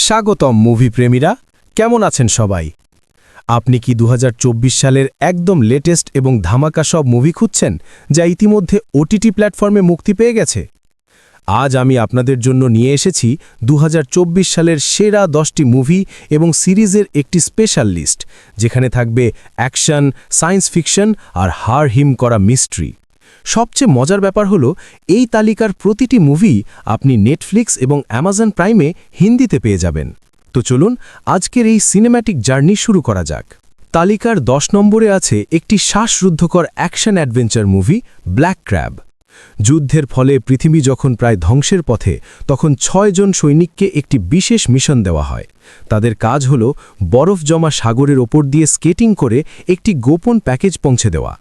স্বাগতম মুভি প্রেমীরা, কেমন আছেন সবাই? আপনি কি ২০২৪ সালের একদম লেটেস্ট এবং ধামাকা সব মুভি খুঁজছেন, যা ইতিমধ্যে ওটিটি প্ল্যাটফর্মে মুক্তি পেয়ে গেছে? আজ আমি আপনাদের জন্য নিয়ে এসেছি ২০২৪ সালের সেরা 10টি মুভি এবং সিরিজের একটি স্পেশাল লিস্ট, যেখানে থাকবে অ্যাকশন, সায়েন্স ফিকশন আর হাড় হিম করা মিস্ট্রি। সবচেয়ে মজার ব্যাপার হলো, এই তালিকার প্রতিটি মুভি আপনি নেটফ্লিক্স এবং অ্যামাজন প্রাইমে হিন্দিতে পেয়ে যাবেন। তো চলুন আজকের এই সিনেম্যাটিক জার্নি শুরু করা যাক। তালিকার 10 নম্বরে আছে একটি শ্বাসরুদ্ধকর action adventure movie black crab. যুদ্ধের ফলে পৃথিবী যখন প্রায় ধ্বংসের পথে, তখন 6 জন সৈনিককে একটি বিশেষ মিশন দেওয়া হয়। তাদের কাজ হল বরফ জমা সাগরের ওপর দিয়ে স্কেটিং করে একটি গোপন প্যাকেজ পৌঁছে দেওয়া।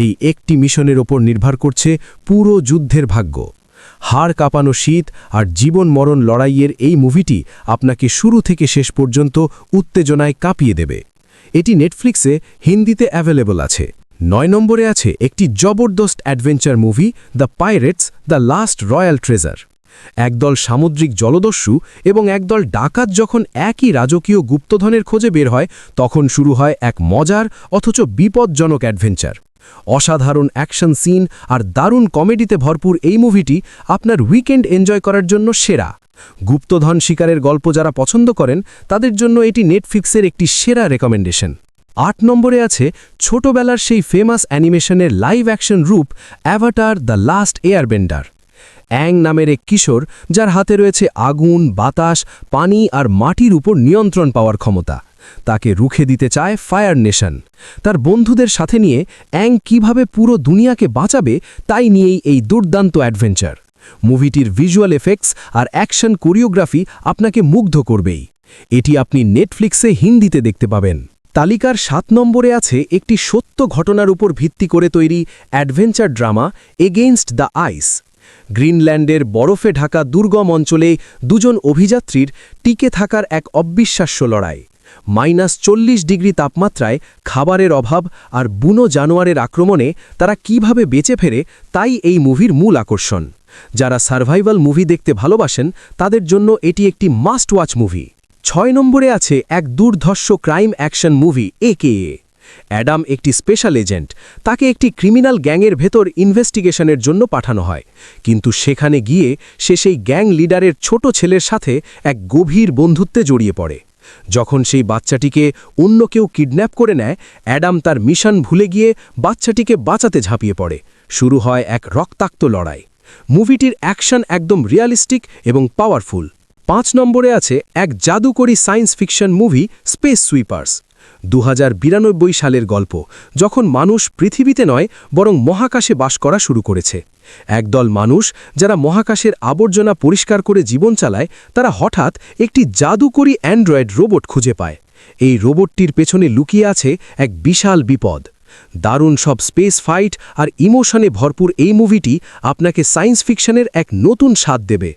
এই একটি মিশনের ওপর নির্ভর করছে পুরো যুদ্ধের ভাগ্য। হাড় কাঁপানো শীত আর জীবন মরণ লড়াইয়ের এই মুভিটি আপনাকে শুরু থেকে শেষ পর্যন্ত উত্তেজনায় কাঁপিয়ে দেবে। এটি নেটফ্লিক্সে হিন্দিতে অ্যাভেলেবল আছে। 9 নম্বরে আছে একটি জবরদস্ত adventure movie the pirates the last royal treasure. একদল সামুদ্রিক জলদস্যু এবং একদল ডাকাত যখন একই রাজকীয় গুপ্তধনের খোঁজে বের হয়, তখন শুরু হয় এক মজার অথচ বিপজ্জনক অ্যাডভেঞ্চার। অসাধারণ অ্যাকশন সিন আর দারুণ কমেডিতে ভরপুর এই মুভিটি আপনার উইকেন্ড এনজয় করার জন্য সেরা। গুপ্তধন শিকারের গল্প যারা পছন্দ করেন, তাদের জন্য এটি নেটফ্লিক্সের একটি সেরা রেকমেন্ডেশন। 8 নম্বরে আছে ছোটবেলার সেই ফেমাস অ্যানিমেশনের লাইভ অ্যাকশন রূপ Avatar the last Airbender. Ang নামের এক কিশোর, যার হাতে রয়েছে আগুন, বাতাস, পানি আর মাটির উপর নিয়ন্ত্রণ পাওয়ার ক্ষমতা। তাকে রুখে দিতে চায় ফায়ার নেশন। তার বন্ধুদের সাথে নিয়ে অ্যাং কিভাবে পুরো দুনিয়াকে বাঁচাবে, তাই নিয়েই এই দুর্দান্ত অ্যাডভেঞ্চার। মুভিটির ভিজুয়াল এফেক্টস আর অ্যাকশন কোরিওগ্রাফি আপনাকে মুগ্ধ করবেই। এটি আপনি নেটফ্লিক্সে হিন্দিতে দেখতে পাবেন। তালিকার 7 নম্বরে আছে একটি সত্য ঘটনার উপর ভিত্তি করে তৈরি অ্যাডভেঞ্চার ড্রামা এগেইনস্ট দ্য আইস। গ্রিনল্যান্ডের বরফে ঢাকা দুর্গম অঞ্চলে দুজন অভিযাত্রীর টিকে থাকার এক অবিশ্বাস্য লড়াই। -40 ডিগ্রি তাপমাত্রায়, খাবারের অভাব আর বুনো জানোয়ারের আক্রমণে তারা কিভাবে বেঁচে ফেরে, তাই এই মুভির মূল আকর্ষণ। যারা সার্ভাইভাল মুভি দেখতে ভালোবাসেন, তাদের জন্য এটি একটি মাস্ট ওয়াচ মুভি। 6 নম্বরে আছে এক দুর্ধর্ষ ক্রাইম অ্যাকশন মুভি একেএ। অ্যাডাম একটি স্পেশাল এজেন্ট। তাকে একটি ক্রিমিনাল গ্যাংয়ের ভেতর ইনভেস্টিগেশনের জন্য পাঠানো হয়, কিন্তু সেখানে গিয়ে সে সেই গ্যাং লিডারের ছোট ছেলের সাথে এক গভীর বন্ধুত্বে জড়িয়ে পড়ে। যখন সেই বাচ্চাটিকে অন্য কেউ কিডন্যাপ করে নেয়, অ্যাডাম তার মিশন ভুলে গিয়ে বাচ্চাটিকে বাঁচাতে ঝাঁপিয়ে পড়ে। শুরু হয় এক রক্তাক্ত লড়াই। মুভিটির অ্যাকশন একদম রিয়ালিস্টিক এবং পাওয়ারফুল। 5 নম্বরে আছে এক জাদুকরী সায়েন্স ফিকশন মুভি স্পেস সুইপার্স। 2092 সালের গল্প, যখন মানুষ পৃথিবীতে নয় বরং মহাকাশে বাস করা শুরু করেছে। একদল মানুষ যারা মহাকাশের আবর্জনা পরিষ্কার করে জীবন চালায়, তারা হঠাৎ একটি জাদুকরী অ্যান্ড্রয়েড রোবট খুঁজে পায়। এই রোবটটির পেছনে লুকিয়ে আছে এক বিশাল বিপদ। দারুণ সব স্পেস ফাইট আর ইমোশনে ভরপুর এই মুভিটি আপনাকে সায়েন্স ফিকশনের এক নতুন স্বাদ দেবে।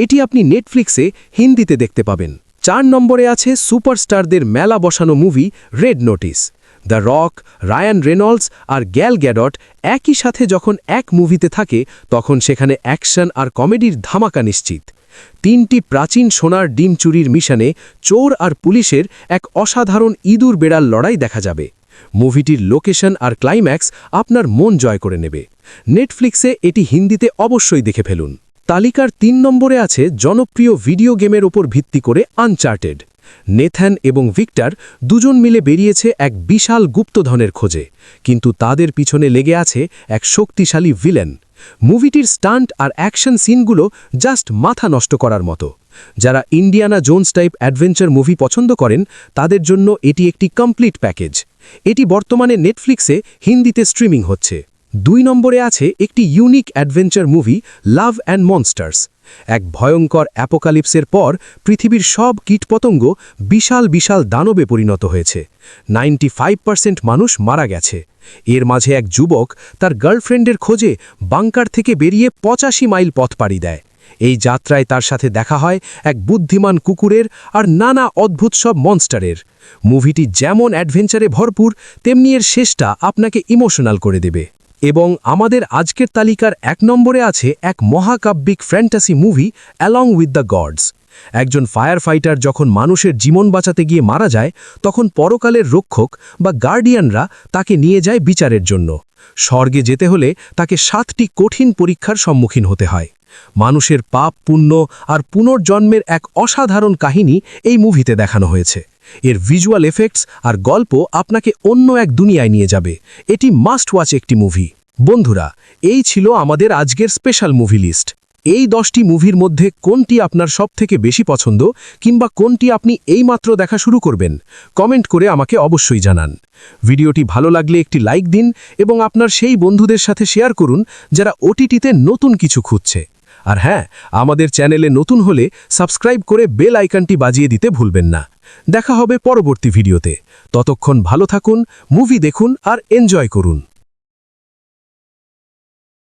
এটি আপনি নেটফ্লিক্সে হিন্দিতে দেখতে পাবেন। 4 নম্বরে আছে সুপারস্টারদের মেলা বসানো movie red notice. The rock, Ryan Reynolds আর গ্যাল গ্যাডট একই সাথে যখন এক মুভিতে থাকে, তখন সেখানে অ্যাকশন আর কমেডির ধামাকা নিশ্চিত। 3টি প্রাচীন সোনার ডিম চুরির মিশনে চোর আর পুলিশের এক অসাধারণ ইঁদুর বেড়াল লড়াই দেখা যাবে। মুভিটির লোকেশন আর ক্লাইম্যাক্স আপনার মন জয় করে নেবে। নেটফ্লিক্সে এটি হিন্দিতে অবশ্যই দেখে ফেলুন। তালিকার 3 নম্বরে আছে জনপ্রিয় ভিডিও গেমের ওপর ভিত্তি করে আনচার্টেড। নেথান এবং ভিক্টর দুজন মিলে বেরিয়েছে এক বিশাল গুপ্তধনের খোঁজে, কিন্তু তাদের পিছনে লেগে আছে এক শক্তিশালী ভিলেন। মুভিটির স্টান্ট আর অ্যাকশন সিনগুলো জাস্ট মাথা নষ্ট করার মতো। যারা Indiana Jones type adventure movie পছন্দ করেন, তাদের জন্য এটি একটি কমপ্লিট প্যাকেজ। এটি বর্তমানে নেটফ্লিক্সে হিন্দিতে স্ট্রিমিং হচ্ছে। 2 নম্বরে আছে একটি unique adventure movie love and monsters. এক ভয়ঙ্কর অ্যাপোকালিপসের পর পৃথিবীর সব কীটপতঙ্গ বিশাল বিশাল দানবে পরিণত হয়েছে। 95% মানুষ মারা গেছে। এর মাঝে এক যুবক তার গার্লফ্রেন্ডের খোঁজে বাংকার থেকে বেরিয়ে 85 মাইল পথ পাড়ি দেয়। এই যাত্রায় তার সাথে দেখা হয় এক বুদ্ধিমান কুকুরের আর নানা অদ্ভুত সব মনস্টারের। মুভিটি যেমন অ্যাডভেঞ্চারে ভরপুর, তেমনি এর শেষটা আপনাকে ইমোশনাল করে দেবে। এবং আমাদের আজকের তালিকার 1 নম্বরে আছে এক মহাকাব্যিক fantasy movie along with the gods. একজন ফায়ার ফাইটার যখন মানুষের জীবন বাঁচাতে গিয়ে মারা যায় তখন পরকালের রক্ষক বা গার্ডিয়ানরা তাকে নিয়ে যায় বিচারের জন্য। স্বর্গে যেতে হলে তাকে 7টি কঠিন পরীক্ষার সম্মুখীন হতে হয়। মানুষের পাপ পুণ্য আর পুনর্জন্মের এক অসাধারণ কাহিনী এই মুভিতে দেখানো হয়েছে। এর ভিজুয়াল এফেক্টস আর গল্প আপনাকে অন্য এক দুনিয়ায় নিয়ে যাবে। এটি মাস্ট ওয়াচ একটি মুভি। বন্ধুরা, এই ছিল আমাদের আজকের স্পেশাল মুভি লিস্ট। এই 10টি মুভির মধ্যে কোনটি আপনার সবথেকে বেশি পছন্দ কিংবা কোনটি আপনি এইমাত্র দেখা শুরু করবেন, কমেন্ট করে আমাকে অবশ্যই জানান। ভিডিওটি ভালো লাগলে একটি লাইক দিন এবং আপনার সেই বন্ধুদের সাথে শেয়ার করুন যারা ওটিটিতে নতুন কিছু খুঁজছে। আর হ্যাঁ, আমাদের চ্যানেলে নতুন হলে সাবস্ক্রাইব করে বেল আইকনটি বাজিয়ে দিতে ভুলবেন না। দেখা হবে পরবর্তী ভিডিওতে। ততক্ষণ ভালো থাকুন, মুভি দেখুন আর এনজয় করুন।